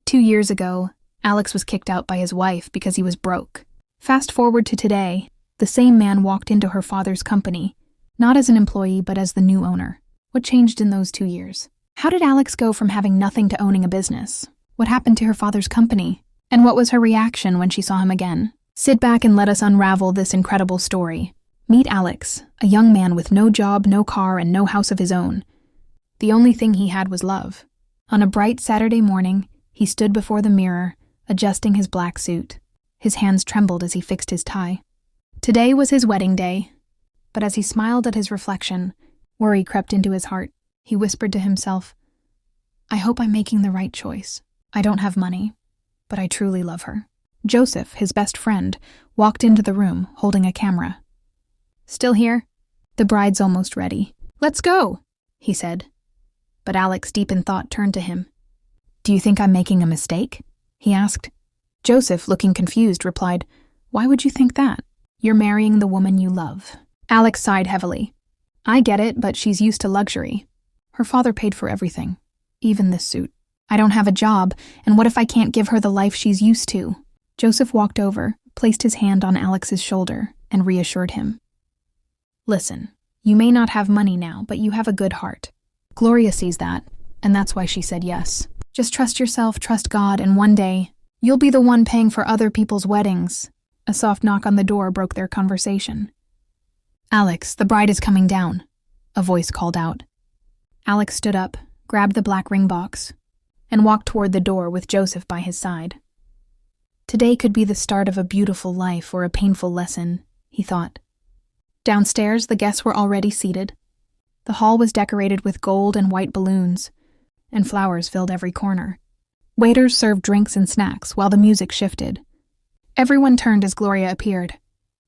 2 years ago, Alex was kicked out by his wife because he was broke. Fast forward to today, the same man walked into her father's company, not as an employee but as the new owner. What changed in those 2 years? How did Alex go from having nothing to owning a business? What happened to her father's company? And what was her reaction when she saw him again? Sit back and let us unravel this incredible story. Meet Alex, a young man with no job, no car, and no house of his own. The only thing he had was love. On a bright Saturday morning, he stood before the mirror, adjusting his black suit. His hands trembled as he fixed his tie. Today was his wedding day, but as he smiled at his reflection, worry crept into his heart. He whispered to himself, "I hope I'm making the right choice. I don't have money, but I truly love her." Joseph, his best friend, walked into the room, holding a camera. "Still here? The bride's almost ready. Let's go," he said. But Alex, deep in thought, turned to him. "Do you think I'm making a mistake?" he asked. Joseph, looking confused, replied, "Why would you think that? You're marrying the woman you love." Alex sighed heavily. "I get it, but she's used to luxury. Her father paid for everything, even this suit. I don't have a job, and what if I can't give her the life she's used to?" Joseph walked over, placed his hand on Alex's shoulder, and reassured him. "Listen, you may not have money now, but you have a good heart. Gloria sees that, and that's why she said yes. Just trust yourself, trust God, and one day, you'll be the one paying for other people's weddings." A soft knock on the door broke their conversation. "Alex, the bride is coming down," a voice called out. Alex stood up, grabbed the black ring box, and walked toward the door with Joseph by his side. Today could be the start of a beautiful life or a painful lesson, he thought. Downstairs, the guests were already seated. The hall was decorated with gold and white balloons, and flowers filled every corner. Waiters served drinks and snacks while the music shifted. Everyone turned as Gloria appeared.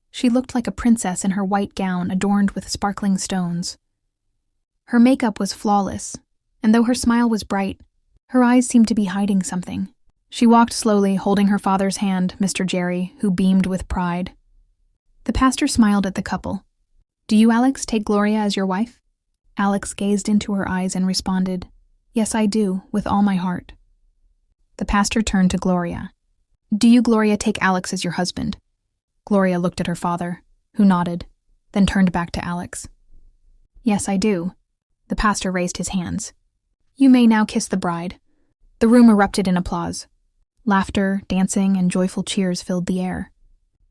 She looked like a princess in her white gown adorned with sparkling stones. Her makeup was flawless, and though her smile was bright, her eyes seemed to be hiding something. She walked slowly, holding her father's hand, Mr. Jerry, who beamed with pride. The pastor smiled at the couple. "Do you, Alex, take Gloria as your wife?" Alex gazed into her eyes and responded, "Yes, I do, with all my heart." The pastor turned to Gloria. "Do you, Gloria, take Alex as your husband?" Gloria looked at her father, who nodded, then turned back to Alex. "Yes, I do." The pastor raised his hands. "You may now kiss the bride." The room erupted in applause. Laughter, dancing, and joyful cheers filled the air.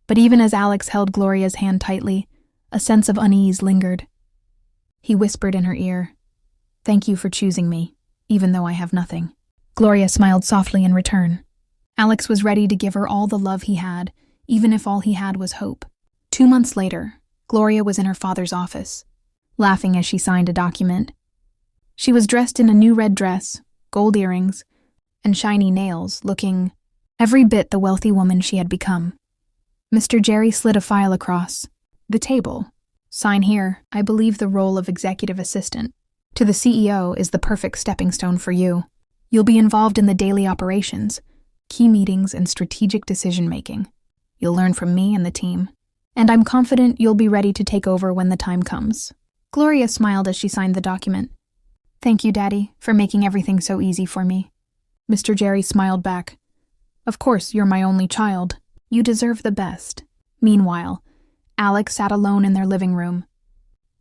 But even as Alex held Gloria's hand tightly, a sense of unease lingered. He whispered in her ear, "Thank you for choosing me, even though I have nothing." Gloria smiled softly in return. Alex was ready to give her all the love he had, even if all he had was hope. 2 months later, Gloria was in her father's office, laughing as she signed a document. She was dressed in a new red dress, gold earrings, and shiny nails, looking every bit the wealthy woman she had become. Mr. Jerry slid a file across the table. "Sign here. I believe the role of executive assistant to the CEO is the perfect stepping stone for you. You'll be involved in the daily operations, key meetings, and strategic decision-making. You'll learn from me and the team, and I'm confident you'll be ready to take over when the time comes." Gloria smiled as she signed the document. "Thank you, Daddy, for making everything so easy for me." Mr. Jerry smiled back. "Of course, you're my only child. You deserve the best." Meanwhile, Alex sat alone in their living room.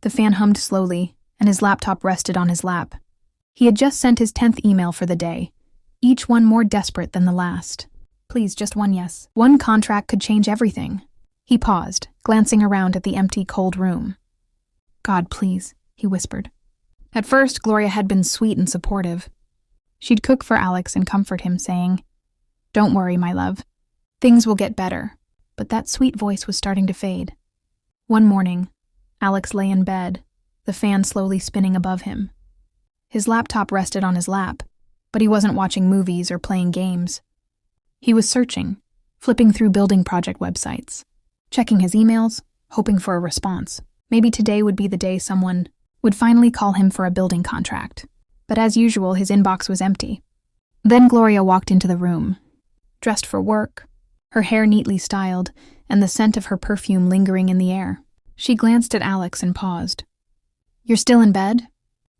The fan hummed slowly, and his laptop rested on his lap. He had just sent his 10th email for the day, each one more desperate than the last. Please, just one yes. One contract could change everything. He paused, glancing around at the empty, cold room. "God, please," he whispered. At first, Gloria had been sweet and supportive. She'd cook for Alex and comfort him, saying, "Don't worry, my love. Things will get better." But that sweet voice was starting to fade. One morning, Alex lay in bed, the fan slowly spinning above him. His laptop rested on his lap, but he wasn't watching movies or playing games. He was searching, flipping through building project websites, checking his emails, hoping for a response. Maybe today would be the day someone would finally call him for a building contract. But as usual, his inbox was empty. Then Gloria walked into the room, dressed for work, her hair neatly styled, and the scent of her perfume lingering in the air. She glanced at Alex and paused. "You're still in bed?"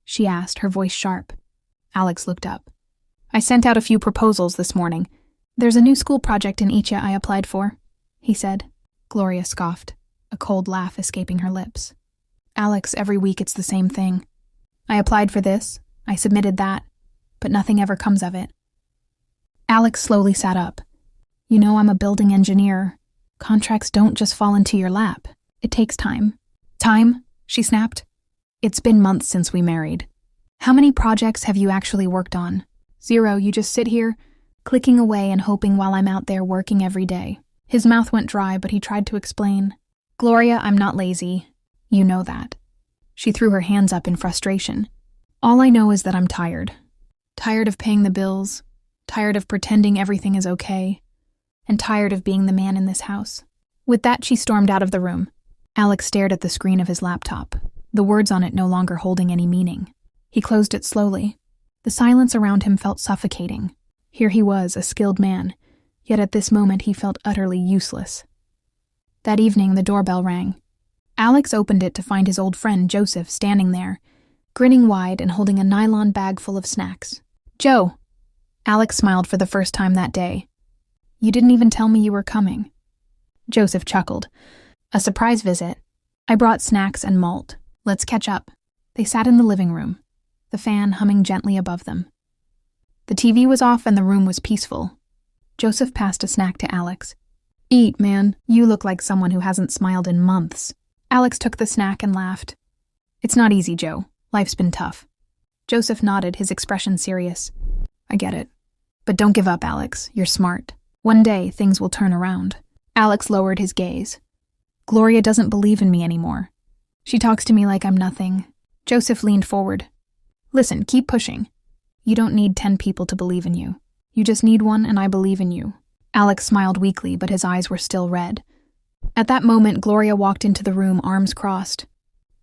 she asked, her voice sharp. Alex looked up. I sent out a few proposals this morning. There's a new school project in Icha I applied for, he said. Gloria scoffed, a cold laugh escaping her lips. Alex, every week it's the same thing. I applied for this, I submitted that, but nothing ever comes of it. Alex slowly sat up. You know I'm a building engineer. Contracts don't just fall into your lap. It takes time. Time? She snapped. It's been months since we married. How many projects have you actually worked on? 0. You just sit here, clicking away and hoping while I'm out there working every day. His mouth went dry, but he tried to explain. Gloria, I'm not lazy. You know that. She threw her hands up in frustration. All I know is that I'm tired. Tired of paying the bills, tired of pretending everything is okay, and tired of being the man in this house. With that, she stormed out of the room. Alex stared at the screen of his laptop, the words on it no longer holding any meaning. He closed it slowly. The silence around him felt suffocating. Here he was, a skilled man, yet at this moment he felt utterly useless. That evening, the doorbell rang. Alex opened it to find his old friend Joseph standing there, grinning wide and holding a nylon bag full of snacks. Joe! Alex smiled for the first time that day. You didn't even tell me you were coming. Joseph chuckled. A surprise visit. I brought snacks and malt. Let's catch up. They sat in the living room, the fan humming gently above them. The TV was off and the room was peaceful. Joseph passed a snack to Alex. Eat, man. You look like someone who hasn't smiled in months. Alex took the snack and laughed. It's not easy, Joe. Life's been tough. Joseph nodded, his expression serious. I get it. But don't give up, Alex. You're smart. One day, things will turn around. Alex lowered his gaze. Gloria doesn't believe in me anymore. She talks to me like I'm nothing. Joseph leaned forward. Listen, keep pushing. You don't need 10 people to believe in you. You just need one, and I believe in you. Alex smiled weakly, but his eyes were still red. At that moment, Gloria walked into the room, arms crossed.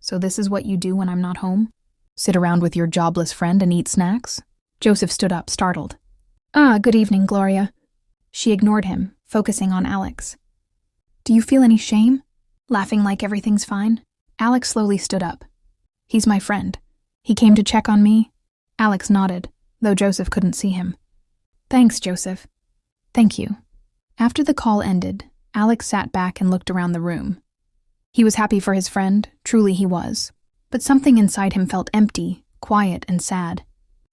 So this is what you do when I'm not home? Sit around with your jobless friend and eat snacks? Joseph stood up, startled. Good evening, Gloria. She ignored him, focusing on Alex. Do you feel any shame? Laughing like everything's fine? Alex slowly stood up. He's my friend. He came to check on me. Alex nodded, though Joseph couldn't see him. Thanks, Joseph. Thank you. After the call ended, Alex sat back and looked around the room. He was happy for his friend, truly he was. But something inside him felt empty, quiet, and sad.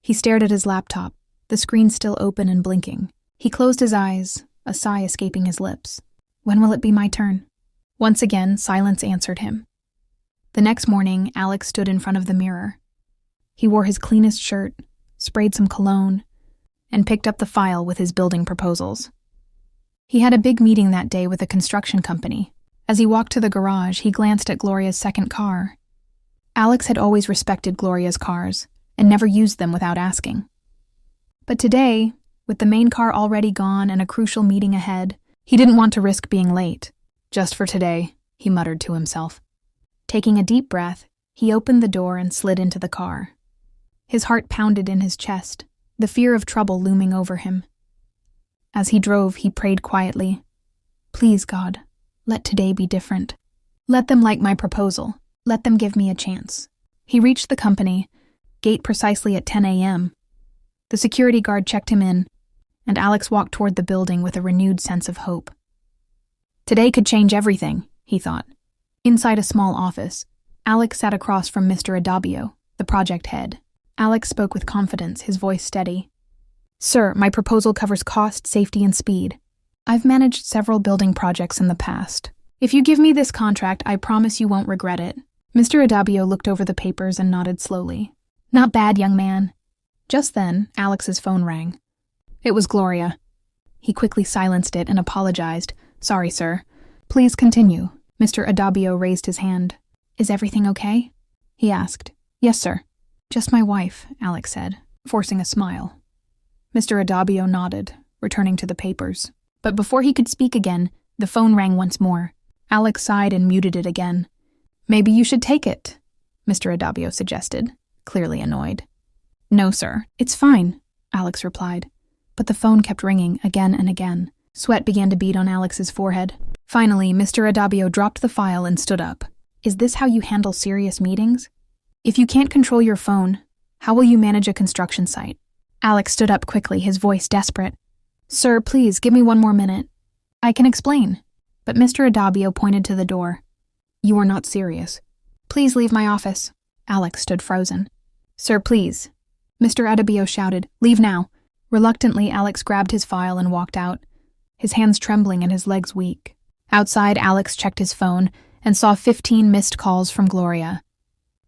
He stared at his laptop, the screen still open and blinking. He closed his eyes, a sigh escaping his lips. When will it be my turn? Once again, silence answered him. The next morning, Alex stood in front of the mirror. He wore his cleanest shirt, sprayed some cologne, and picked up the file with his building proposals. He had a big meeting that day with a construction company. As he walked to the garage, he glanced at Gloria's second car. Alex had always respected Gloria's cars and never used them without asking. But today, with the main car already gone and a crucial meeting ahead, he didn't want to risk being late. Just for today, he muttered to himself. Taking a deep breath, he opened the door and slid into the car. His heart pounded in his chest, the fear of trouble looming over him. As he drove, he prayed quietly. Please, God, let today be different. Let them like my proposal. Let them give me a chance. He reached the company, gate precisely at 10 a.m. The security guard checked him in, and Alex walked toward the building with a renewed sense of hope. Today could change everything, he thought. Inside a small office, Alex sat across from Mr. Adabio, the project head. Alex spoke with confidence, his voice steady. Sir, my proposal covers cost, safety, and speed. I've managed several building projects in the past. If you give me this contract, I promise you won't regret it. Mr. Adabio looked over the papers and nodded slowly. Not bad, young man. Just then, Alex's phone rang. It was Gloria. He quickly silenced it and apologized. Sorry, sir. Please continue. Mr. Adabio raised his hand. Is everything okay? He asked. Yes, sir. Just my wife, Alex said, forcing a smile. Mr. Adabio nodded, returning to the papers. But before he could speak again, the phone rang once more. Alex sighed and muted it again. Maybe you should take it, Mr. Adabio suggested, clearly annoyed. No, sir, it's fine, Alex replied. But the phone kept ringing again and again. Sweat began to bead on Alex's forehead. Finally, Mr. Adabio dropped the file and stood up. Is this how you handle serious meetings? If you can't control your phone, how will you manage a construction site? Alex stood up quickly, his voice desperate. "Sir, please, give me one more minute. I can explain." But Mr. Adabio pointed to the door. "You are not serious." "Please leave my office." Alex stood frozen. "Sir, please." Mr. Adabio shouted, "Leave now." Reluctantly, Alex grabbed his file and walked out, his hands trembling and his legs weak. Outside, Alex checked his phone and saw 15 missed calls from Gloria.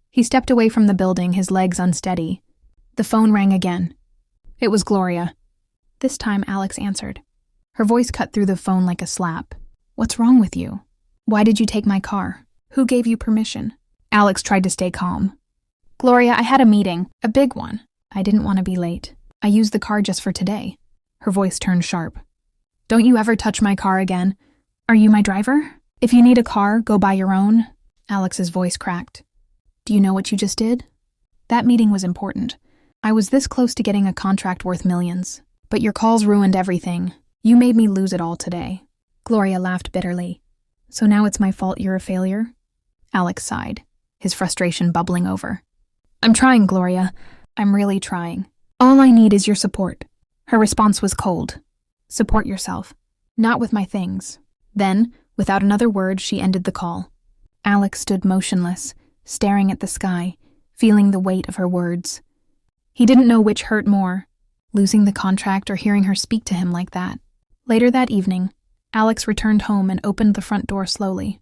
He stepped away from the building, his legs unsteady. The phone rang again. It was Gloria. This time, Alex answered. Her voice cut through the phone like a slap. "What's wrong with you? Why did you take my car? Who gave you permission?" Alex tried to stay calm. "Gloria, I had a meeting, a big one. I didn't want to be late. I used the car just for today." Her voice turned sharp. "Don't you ever touch my car again? Are you my driver? If you need a car, go buy your own." Alex's voice cracked. "Do you know what you just did? That meeting was important. I was this close to getting a contract worth millions. But your calls ruined everything. You made me lose it all today." Gloria laughed bitterly. "So now it's my fault you're a failure?" Alex sighed, his frustration bubbling over. "I'm trying, Gloria. I'm really trying. All I need is your support." Her response was cold. "Support yourself. Not with my things." Then, without another word, she ended the call. Alex stood motionless, staring at the sky, feeling the weight of her words. He didn't know which hurt more, losing the contract or hearing her speak to him like that. Later that evening, Alex returned home and opened the front door slowly.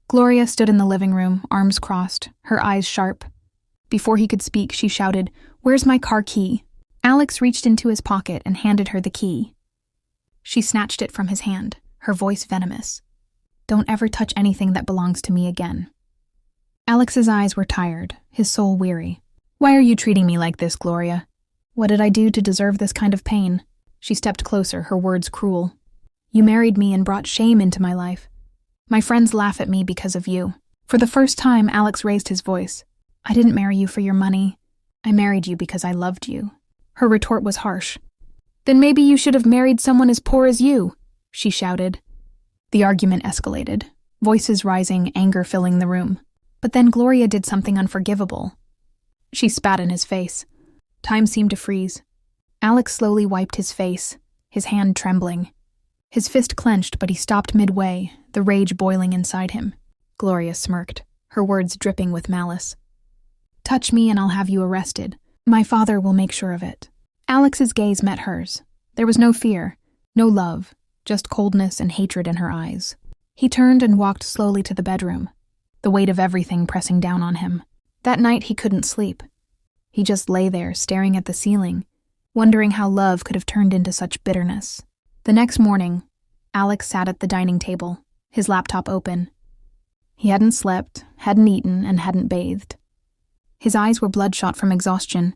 Gloria stood in the living room, arms crossed, her eyes sharp. Before he could speak, she shouted, "Where's my car key?" Alex reached into his pocket and handed her the key. She snatched it from his hand, her voice venomous. "Don't ever touch anything that belongs to me again." Alex's eyes were tired, his soul weary. "Why are you treating me like this, Gloria? What did I do to deserve this kind of pain?" She stepped closer, her words cruel. "You married me and brought shame into my life. My friends laugh at me because of you." For the first time, Alex raised his voice. "I didn't marry you for your money. I married you because I loved you." Her retort was harsh. "Then maybe you should have married someone as poor as you," she shouted. The argument escalated, voices rising, anger filling the room. But then Gloria did something unforgivable. She spat in his face. Time seemed to freeze. Alex slowly wiped his face, his hand trembling. His fist clenched, but he stopped midway, the rage boiling inside him. Gloria smirked, her words dripping with malice. "Touch me and I'll have you arrested. My father will make sure of it." Alex's gaze met hers. There was no fear, no love, just coldness and hatred in her eyes. He turned and walked slowly to the bedroom, the weight of everything pressing down on him. That night he couldn't sleep. He just lay there, staring at the ceiling, wondering how love could have turned into such bitterness. The next morning, Alex sat at the dining table, his laptop open. He hadn't slept, hadn't eaten, and hadn't bathed. His eyes were bloodshot from exhaustion,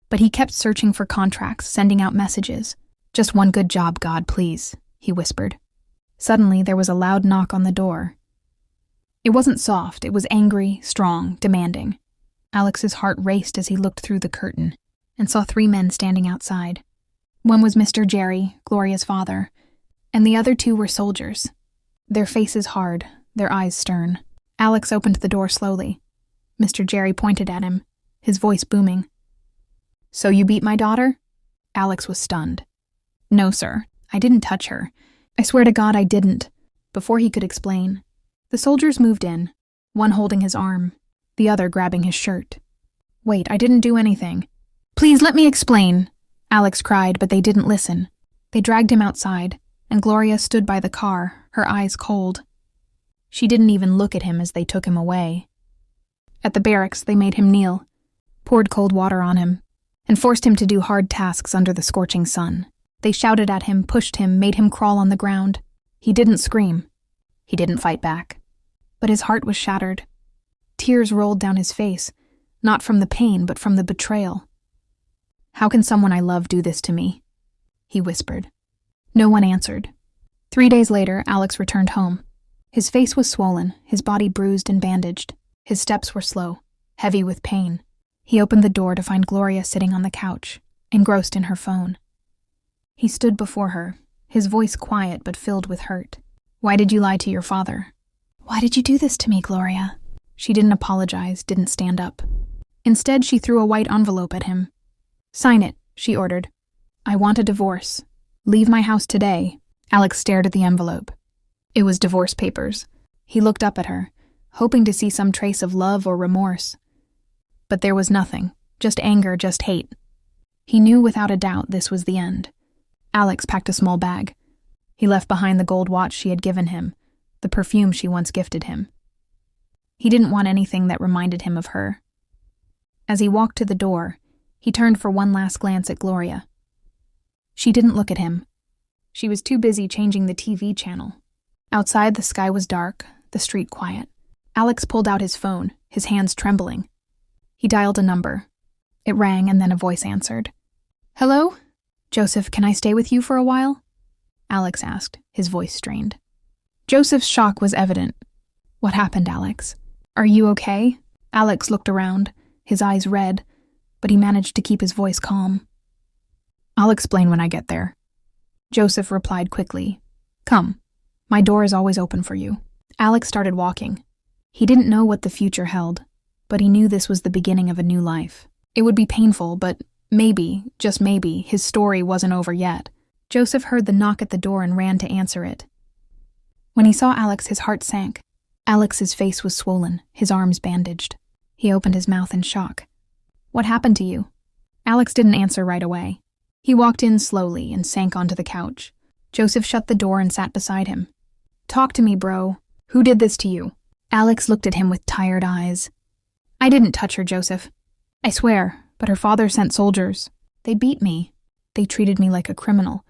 but he kept searching for contracts, sending out messages. "Just one good job, God, please," he whispered. Suddenly, there was a loud knock on the door. It wasn't soft, it was angry, strong, demanding. Alex's heart raced as he looked through the curtain and saw 3 men standing outside. One was Mr. Jerry, Gloria's father, and the other 2 were soldiers. Their faces hard, their eyes stern. Alex opened the door slowly. Mr. Jerry pointed at him, his voice booming. "So you beat my daughter?" Alex was stunned. "No, sir. I didn't touch her. I swear to God I didn't." Before he could explain, the soldiers moved in, one holding his arm, the other grabbing his shirt. "Wait, I didn't do anything." "Please let me explain," Alex cried, but they didn't listen. They dragged him outside, and Gloria stood by the car, her eyes cold. She didn't even look at him as they took him away. At the barracks, they made him kneel, poured cold water on him, and forced him to do hard tasks under the scorching sun. They shouted at him, pushed him, made him crawl on the ground. He didn't scream. He didn't fight back. But his heart was shattered. Tears rolled down his face, not from the pain, but from the betrayal. "How can someone I love do this to me?" he whispered. No one answered. 3 days later, Alex returned home. His face was swollen, his body bruised and bandaged. His steps were slow, heavy with pain. He opened the door to find Gloria sitting on the couch, engrossed in her phone. He stood before her, his voice quiet but filled with hurt. "Why did you lie to your father?" "Why did you do this to me, Gloria?" She didn't apologize, didn't stand up. Instead, she threw a white envelope at him. "Sign it. she ordered. "I want a divorce. Leave my house today." Alex stared at the envelope. It was divorce papers. He looked up at her, hoping to see some trace of love or remorse. But there was nothing, just anger, just hate. He knew without a doubt this was the end. Alex packed a small bag. He left behind the gold watch she had given him, the perfume she once gifted him. He didn't want anything that reminded him of her. As he walked to the door, he turned for one last glance at Gloria. She didn't look at him. She was too busy changing the TV channel. Outside, the sky was dark, the street quiet. Alex pulled out his phone, his hands trembling. He dialed a number. It rang, and then a voice answered. "Hello? Joseph, can I stay with you for a while?" Alex asked, his voice strained. Joseph's shock was evident. "What happened, Alex? Are you okay?" Alex looked around, his eyes red, but he managed to keep his voice calm. "I'll explain when I get there." Joseph replied quickly. "Come. My door is always open for you." Alex started walking. He didn't know what the future held, but he knew this was the beginning of a new life. It would be painful, but maybe, just maybe, his story wasn't over yet. Joseph heard the knock at the door and ran to answer it. When he saw Alex, his heart sank. Alex's face was swollen, his arms bandaged. He opened his mouth in shock. "What happened to you?" Alex didn't answer right away. He walked in slowly and sank onto the couch. Joseph shut the door and sat beside him. "Talk to me, bro. Who did this to you?" Alex looked at him with tired eyes. "I didn't touch her, Joseph. I swear, but her father sent soldiers. They beat me. They treated me like a criminal."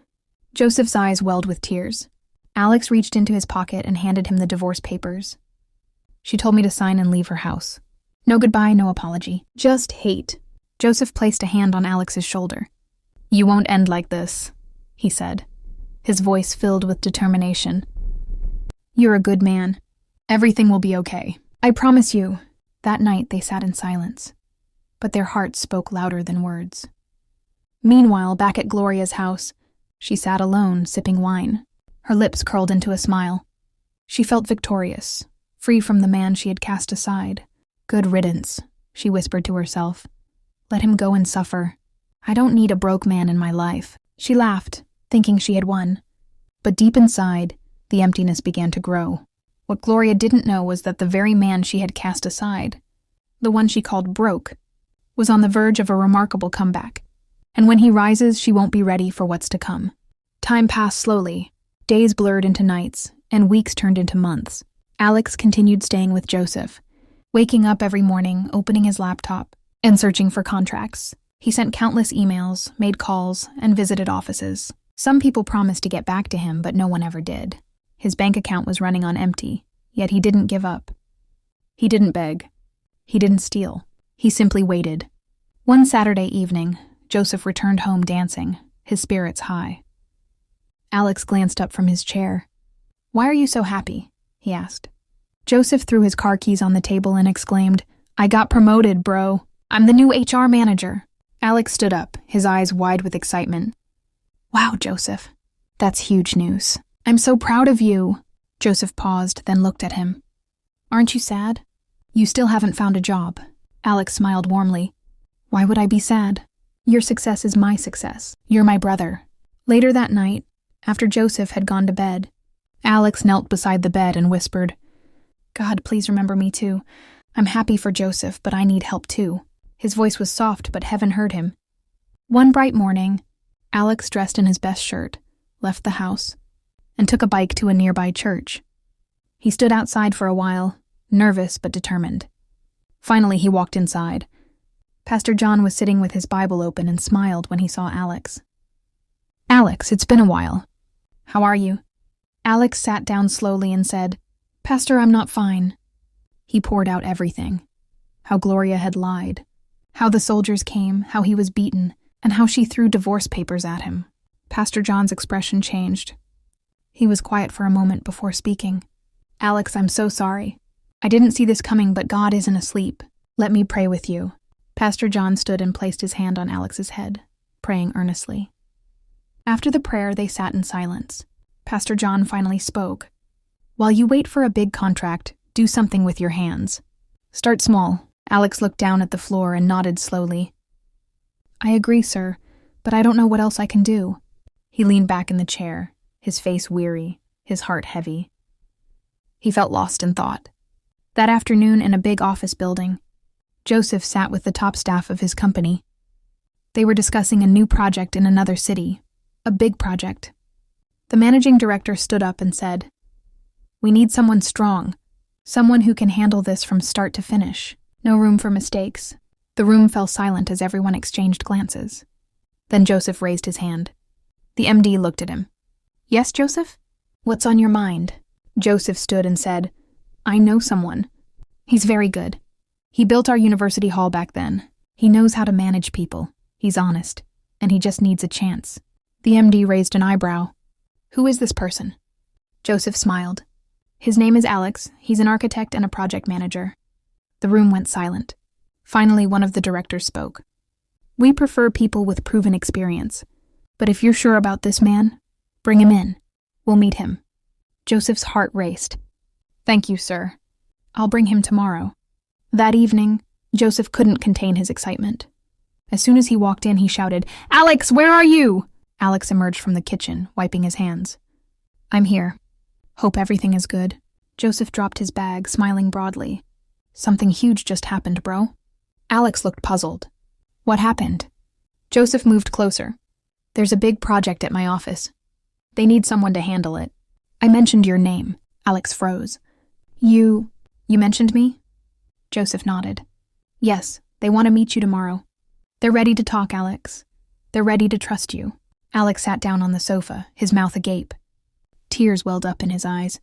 Joseph's eyes welled with tears. Alex reached into his pocket and handed him the divorce papers. "She told me to sign and leave her house. No goodbye, no apology. Just hate." Joseph placed a hand on Alex's shoulder. "You won't end like this," he said, his voice filled with determination. "You're a good man. Everything will be okay. I promise you." That night they sat in silence, but their hearts spoke louder than words. Meanwhile, back at Gloria's house, she sat alone, sipping wine. Her lips curled into a smile. She felt victorious, free from the man she had cast aside. "Good riddance," she whispered to herself. "Let him go and suffer. I don't need a broke man in my life." She laughed, thinking she had won. But deep inside, the emptiness began to grow. What Gloria didn't know was that the very man she had cast aside, the one she called broke, was on the verge of a remarkable comeback. And when he rises, she won't be ready for what's to come. Time passed slowly. Days blurred into nights, and weeks turned into months. Alex continued staying with Joseph, waking up every morning, opening his laptop, and searching for contracts. He sent countless emails, made calls, and visited offices. Some people promised to get back to him, but no one ever did. His bank account was running on empty, yet he didn't give up. He didn't beg. He didn't steal. He simply waited. One Saturday evening, Joseph returned home dancing, his spirits high. Alex glanced up from his chair. "Why are you so happy?" he asked. Joseph threw his car keys on the table and exclaimed, "I got promoted, bro. I'm the new HR manager." Alex stood up, his eyes wide with excitement. "Wow, Joseph. That's huge news. I'm so proud of you." Joseph paused, then looked at him. "Aren't you sad? You still haven't found a job." Alex smiled warmly. "Why would I be sad? Your success is my success. You're my brother." Later that night, after Joseph had gone to bed, Alex knelt beside the bed and whispered, "God, please remember me too. I'm happy for Joseph, but I need help too." His voice was soft, but heaven heard him. One bright morning, Alex, dressed in his best shirt, left the house and took a bike to a nearby church. He stood outside for a while, nervous but determined. Finally, he walked inside. Pastor John was sitting with his Bible open and smiled when he saw Alex. "Alex, it's been a while. How are you?" Alex sat down slowly and said, "Pastor, I'm not fine." He poured out everything. How Gloria had lied. How the soldiers came, how he was beaten, and how she threw divorce papers at him. Pastor John's expression changed. He was quiet for a moment before speaking. "Alex, I'm so sorry. I didn't see this coming, but God isn't asleep. Let me pray with you." Pastor John stood and placed his hand on Alex's head, praying earnestly. After the prayer, they sat in silence. Pastor John finally spoke. "While you wait for a big contract, do something with your hands. Start small." Alex looked down at the floor and nodded slowly. "I agree, sir, but I don't know what else I can do." He leaned back in the chair, his face weary, his heart heavy. He felt lost in thought. That afternoon in a big office building, Joseph sat with the top staff of his company. They were discussing a new project in another city, a big project. The managing director stood up and said, "We need someone strong, someone who can handle this from start to finish. No room for mistakes." The room fell silent as everyone exchanged glances. Then Joseph raised his hand. The MD looked at him. "Yes, Joseph? What's on your mind?" Joseph stood and said, "I know someone. He's very good. He built our university hall back then. He knows how to manage people. He's honest, and he just needs a chance." The MD raised an eyebrow. "Who is this person?" Joseph smiled. "His name is Alex. He's an architect and a project manager." The room went silent. Finally, one of the directors spoke. "We prefer people with proven experience. But if you're sure about this man, bring him in. We'll meet him." Joseph's heart raced. "Thank you, sir. I'll bring him tomorrow." That evening, Joseph couldn't contain his excitement. As soon as he walked in, he shouted, "Alex, where are you?" Alex emerged from the kitchen, wiping his hands. "I'm here. Hope everything is good." Joseph dropped his bag, smiling broadly. "Something huge just happened, bro." Alex looked puzzled. "What happened?" Joseph moved closer. "There's a big project at my office. They need someone to handle it. I mentioned your name." Alex froze. You mentioned me?" Joseph nodded. "Yes, they want to meet you tomorrow. They're ready to talk, Alex. They're ready to trust you." Alex sat down on the sofa, his mouth agape. Tears welled up in his eyes.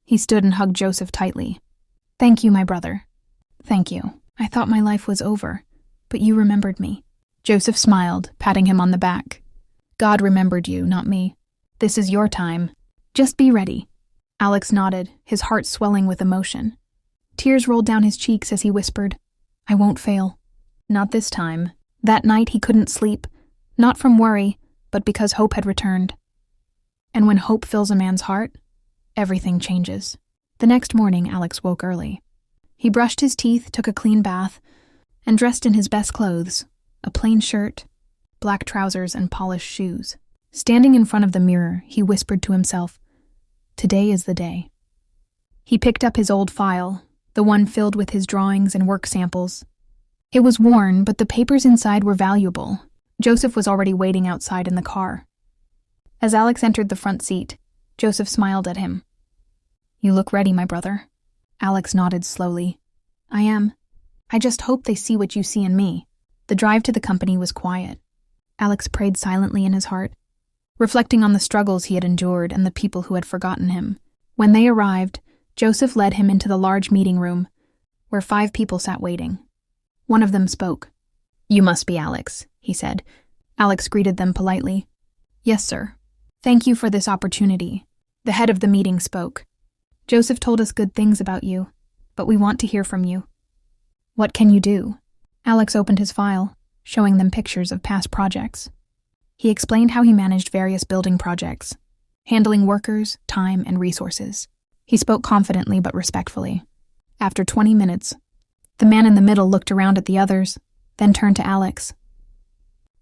He stood and hugged Joseph tightly. "Thank you, my brother. Thank you. I thought my life was over, but you remembered me." Joseph smiled, patting him on the back. "God remembered you, not me. This is your time. Just be ready." Alex nodded, his heart swelling with emotion. Tears rolled down his cheeks as he whispered, "I won't fail." Not this time. That night he couldn't sleep, not from worry, but because hope had returned. And when hope fills a man's heart, everything changes. The next morning, Alex woke early. He brushed his teeth, took a clean bath, and dressed in his best clothes, a plain shirt, black trousers, and polished shoes. Standing in front of the mirror, he whispered to himself, "Today is the day." He picked up his old file, the one filled with his drawings and work samples. It was worn, but the papers inside were valuable. Joseph was already waiting outside in the car. As Alex entered the front seat, Joseph smiled at him. "You look ready, my brother." Alex nodded slowly. "I am. I just hope they see what you see in me." The drive to the company was quiet. Alex prayed silently in his heart, reflecting on the struggles he had endured and the people who had forgotten him. When they arrived, Joseph led him into the large meeting room, where 5 people sat waiting. One of them spoke. "You must be Alex," he said. Alex greeted them politely. "Yes, sir. Thank you for this opportunity." The head of the meeting spoke. "Joseph told us good things about you, but we want to hear from you. What can you do?" Alex opened his file, showing them pictures of past projects. He explained how he managed various building projects, handling workers, time, and resources. He spoke confidently but respectfully. After 20 minutes, the man in the middle looked around at the others, then turned to Alex.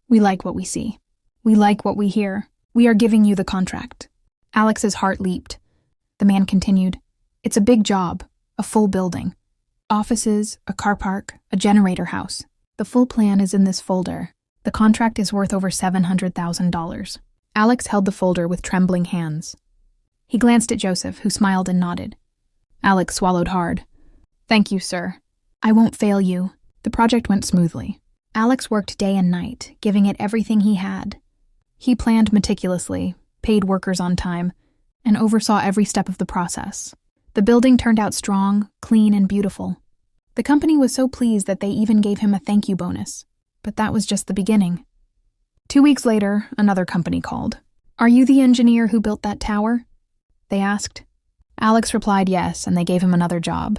"We like what we see. We like what we hear. We are giving you the contract." Alex's heart leaped. The man continued, "It's a big job, a full building. Offices, a car park, a generator house. The full plan is in this folder. The contract is worth over $700,000. Alex held the folder with trembling hands. He glanced at Joseph, who smiled and nodded. Alex swallowed hard. "Thank you, sir. I won't fail you." The project went smoothly. Alex worked day and night, giving it everything he had. He planned meticulously, paid workers on time, and oversaw every step of the process. The building turned out strong, clean, and beautiful. The company was so pleased that they even gave him a thank you bonus. But that was just the beginning. 2 weeks later, another company called. "Are you the engineer who built that tower?" they asked. Alex replied yes, and they gave him another job.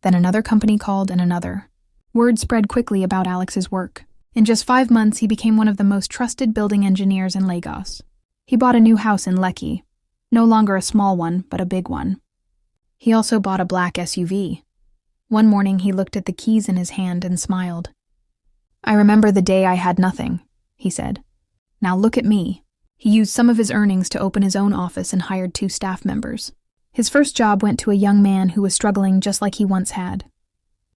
Then another company called and another. Word spread quickly about Alex's work. In just 5 months, he became one of the most trusted building engineers in Lagos. He bought a new house in Lekki, no longer a small one, but a big one. He also bought a black SUV. One morning, he looked at the keys in his hand and smiled. "I remember the day I had nothing," he said. Now look at me. He used some of his earnings to open his own office and hired 2 staff members. His first job went to a young man who was struggling just like he once had.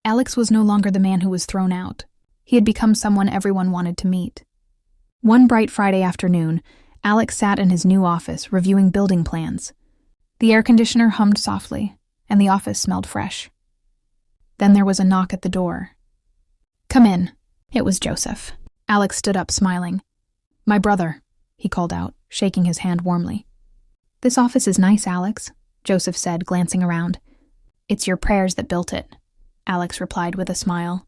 Alex was no longer the man who was thrown out. He had become someone everyone wanted to meet. One bright Friday afternoon, Alex sat in his new office reviewing building plans. The air conditioner hummed softly, and the office smelled fresh. Then there was a knock at the door. "Come in." It was Joseph. Alex stood up, smiling. "My brother," he called out, shaking his hand warmly. "This office is nice, Alex," Joseph said, glancing around. "It's your prayers that built it," Alex replied with a smile.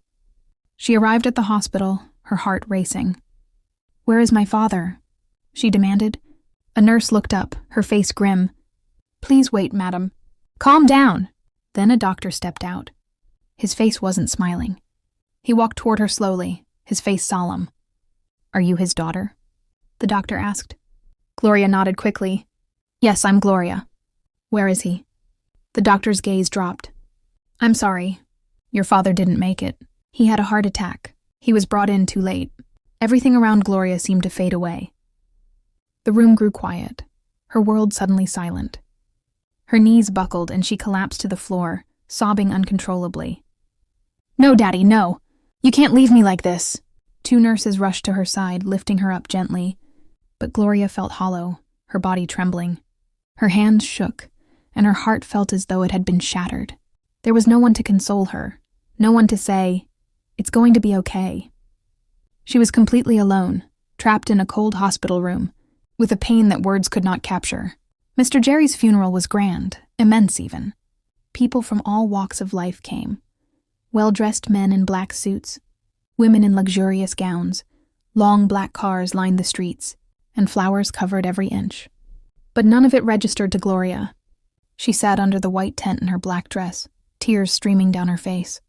She arrived at the hospital, her heart racing. "Where is my father?" she demanded. A nurse looked up, her face grim. "Please wait, madam." "Calm down!" Then a doctor stepped out. His face wasn't smiling. He walked toward her slowly, his face solemn. "Are you his daughter?" the doctor asked. Gloria nodded quickly. "Yes, I'm Gloria." "Where is he?" The doctor's gaze dropped. "I'm sorry. Your father didn't make it. He had a heart attack. He was brought in too late." Everything around Gloria seemed to fade away. The room grew quiet, her world suddenly silent. Her knees buckled and she collapsed to the floor, sobbing uncontrollably. "No, Daddy, no! You can't leave me like this!" 2 nurses rushed to her side, lifting her up gently. But Gloria felt hollow, her body trembling. Her hands shook, and her heart felt as though it had been shattered. There was no one to console her, no one to say, "It's going to be okay." She was completely alone, trapped in a cold hospital room, with a pain that words could not capture. Mr. Jerry's funeral was grand, immense even. People from all walks of life came. Well-dressed men in black suits, women in luxurious gowns, long black cars lined the streets, and flowers covered every inch. But none of it registered to Gloria. She sat under the white tent in her black dress, tears streaming down her face.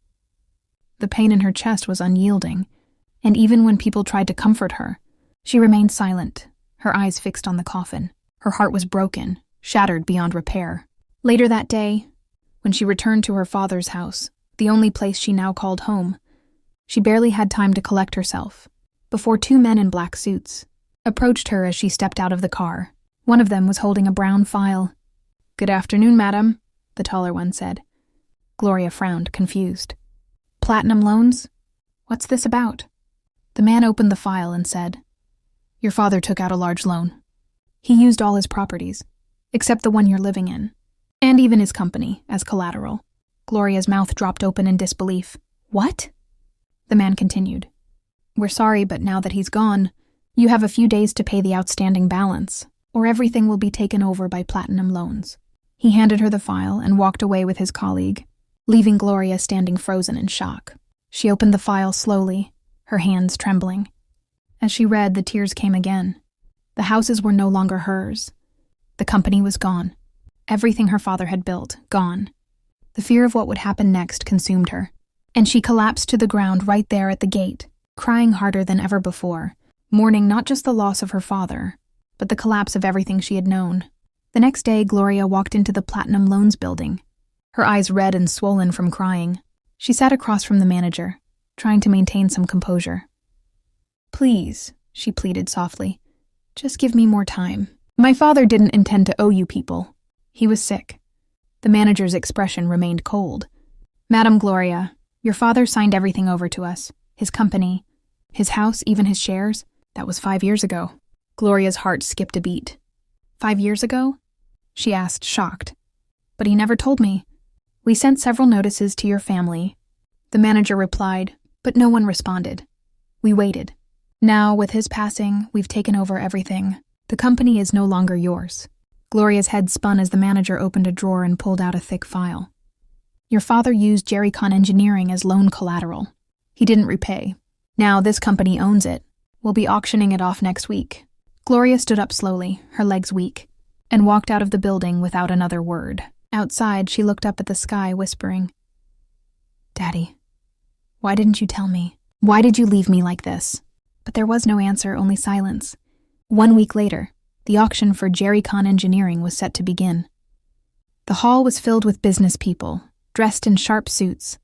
The pain in her chest was unyielding, and even when people tried to comfort her, she remained silent, her eyes fixed on the coffin. Her heart was broken, shattered beyond repair. Later that day, when she returned to her father's house, the only place she now called home, she barely had time to collect herself, before 2 men in black suits approached her as she stepped out of the car. One of them was holding a brown file. "Good afternoon, madam," the taller one said. Gloria frowned, confused. "Platinum loans? What's this about?" The man opened the file and said, "Your father took out a large loan. He used all his properties, except the one you're living in, and even his company, as collateral." Gloria's mouth dropped open in disbelief. "What?" The man continued. "We're sorry, but now that he's gone, you have a few days to pay the outstanding balance, or everything will be taken over by Platinum Loans." He handed her the file and walked away with his colleague, leaving Gloria standing frozen in shock. She opened the file slowly, her hands trembling. As she read, the tears came again. The houses were no longer hers. The company was gone. Everything her father had built, gone. The fear of what would happen next consumed her, and she collapsed to the ground right there at the gate, crying harder than ever before, mourning not just the loss of her father, but the collapse of everything she had known. The next day, Gloria walked into the Platinum Loans building, her eyes red and swollen from crying. She sat across from the manager, trying to maintain some composure. "Please," she pleaded softly, "just give me more time. My father didn't intend to owe you people. He was sick." The manager's expression remained cold. "Madam Gloria, your father signed everything over to us. His company, his house, even his shares. That was 5 years ago." Gloria's heart skipped a beat. 5 years ago?" she asked, shocked. "But he never told me. We sent several notices to your family." The manager replied, but no one responded. "We waited. Now, with his passing, we've taken over everything. The company is no longer yours." Gloria's head spun as the manager opened a drawer and pulled out a thick file. "Your father used Jerrycon Engineering as loan collateral. He didn't repay. Now this company owns it. We'll be auctioning it off next week." Gloria stood up slowly, her legs weak, and walked out of the building without another word. Outside, she looked up at the sky, whispering, "Daddy, why didn't you tell me? Why did you leave me like this?" But there was no answer, only silence. 1 week later, the auction for Jerrycon Engineering was set to begin. The hall was filled with business people, dressed in sharp suits,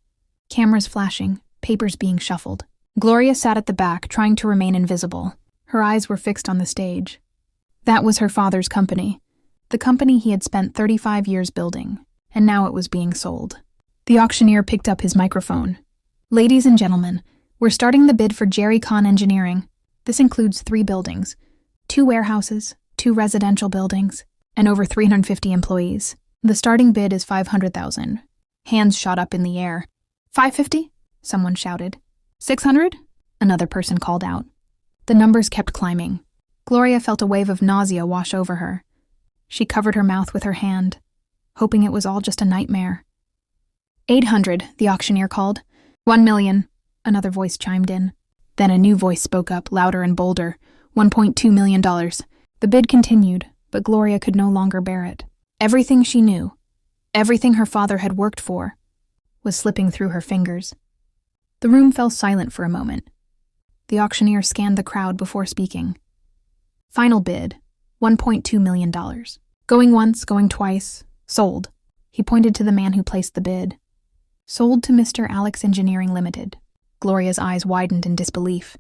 cameras flashing, papers being shuffled. Gloria sat at the back, trying to remain invisible, Her eyes were fixed on the stage. That was her father's company, the company he had spent 35 years building, and now it was being sold. The auctioneer picked up his microphone. Ladies and gentlemen, we're starting the bid for Jerry Kahn Engineering. This includes 3 buildings, 2 warehouses, 2 residential buildings, and over 350 employees. The starting bid is $500,000. Hands shot up in the air. $550? Someone shouted. $600? Another person called out. The numbers kept climbing. Gloria felt a wave of nausea wash over her. She covered her mouth with her hand, hoping it was all just a nightmare. $800, the auctioneer called. $1 million, another voice chimed in. Then a new voice spoke up, louder and bolder. $1.2 million. The bid continued, but Gloria could no longer bear it. Everything she knew, everything her father had worked for, was slipping through her fingers. The room fell silent for a moment. The auctioneer scanned the crowd before speaking. Final bid, $1.2 million. Going once, going twice, sold. He pointed to the man who placed the bid. Sold to Mr. Alex Engineering Limited. Gloria's eyes widened in disbelief.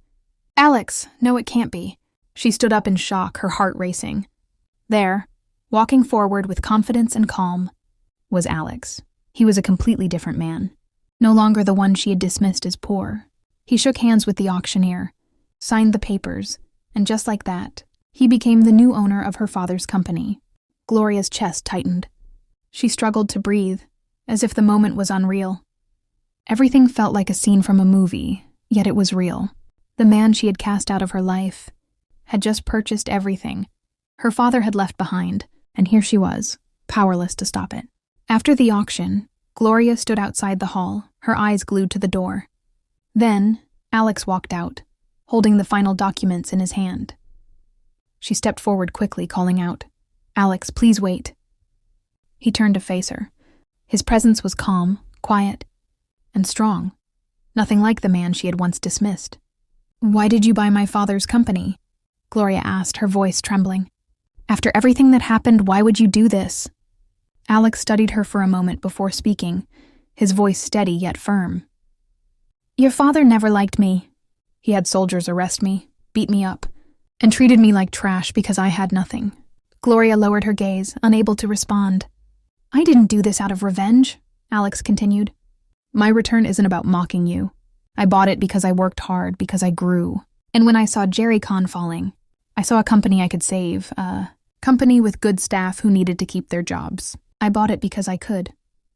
Alex, no it can't be. She stood up in shock, her heart racing. There, walking forward with confidence and calm, was Alex. He was a completely different man, no longer the one she had dismissed as poor. He shook hands with the auctioneer, signed the papers, and just like that, he became the new owner of her father's company. Gloria's chest tightened. She struggled to breathe, as if the moment was unreal. Everything felt like a scene from a movie, yet it was real. The man she had cast out of her life had just purchased everything her father had left behind, and here she was, powerless to stop it. After the auction, Gloria stood outside the hall, her eyes glued to the door. Then, Alex walked out, holding the final documents in his hand. She stepped forward quickly, calling out, "Alex, please wait." He turned to face her. His presence was calm, quiet, and strong, nothing like the man she had once dismissed. "Why did you buy my father's company?" Gloria asked, her voice trembling. "After everything that happened, why would you do this?" Alex studied her for a moment before speaking, his voice steady yet firm. "Your father never liked me. He had soldiers arrest me, beat me up, and treated me like trash because I had nothing." Gloria lowered her gaze, unable to respond. "I didn't do this out of revenge," Alex continued. "My return isn't about mocking you. I bought it because I worked hard, because I grew. And when I saw Jerry Kahn falling, I saw a company I could save, a company with good staff who needed to keep their jobs. I bought it because I could,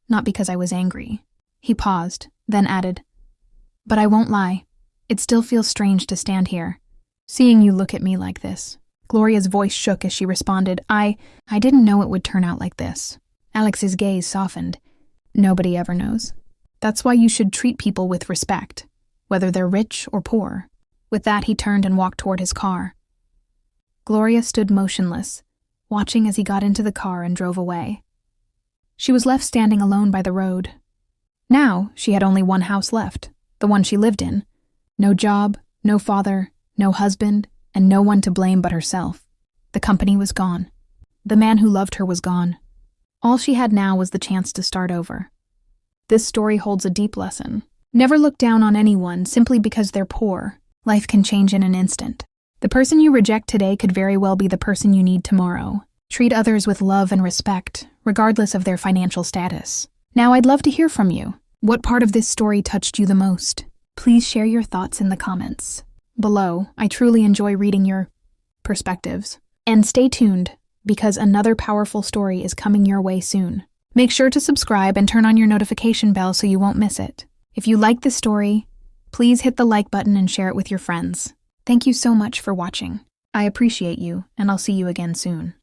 not because I was angry." He paused, then added, "But I won't lie. It still feels strange to stand here, seeing you look at me like this." Gloria's voice shook as she responded, I didn't know it would turn out like this." Alex's gaze softened. "Nobody ever knows. That's why you should treat people with respect, whether they're rich or poor." With that, he turned and walked toward his car. Gloria stood motionless, watching as he got into the car and drove away. She was left standing alone by the road. Now, she had only one house left, the one she lived in. No job, no father, no husband, and no one to blame but herself. The company was gone. The man who loved her was gone. All she had now was the chance to start over. This story holds a deep lesson. Never look down on anyone simply because they're poor. Life can change in an instant. The person you reject today could very well be the person you need tomorrow. Treat others with love and respect, regardless of their financial status. Now, I'd love to hear from you. What part of this story touched you the most? Please share your thoughts in the comments below. I truly enjoy reading your perspectives. And stay tuned, because another powerful story is coming your way soon. Make sure to subscribe and turn on your notification bell so you won't miss it. If you like this story, please hit the like button and share it with your friends. Thank you so much for watching. I appreciate you, and I'll see you again soon.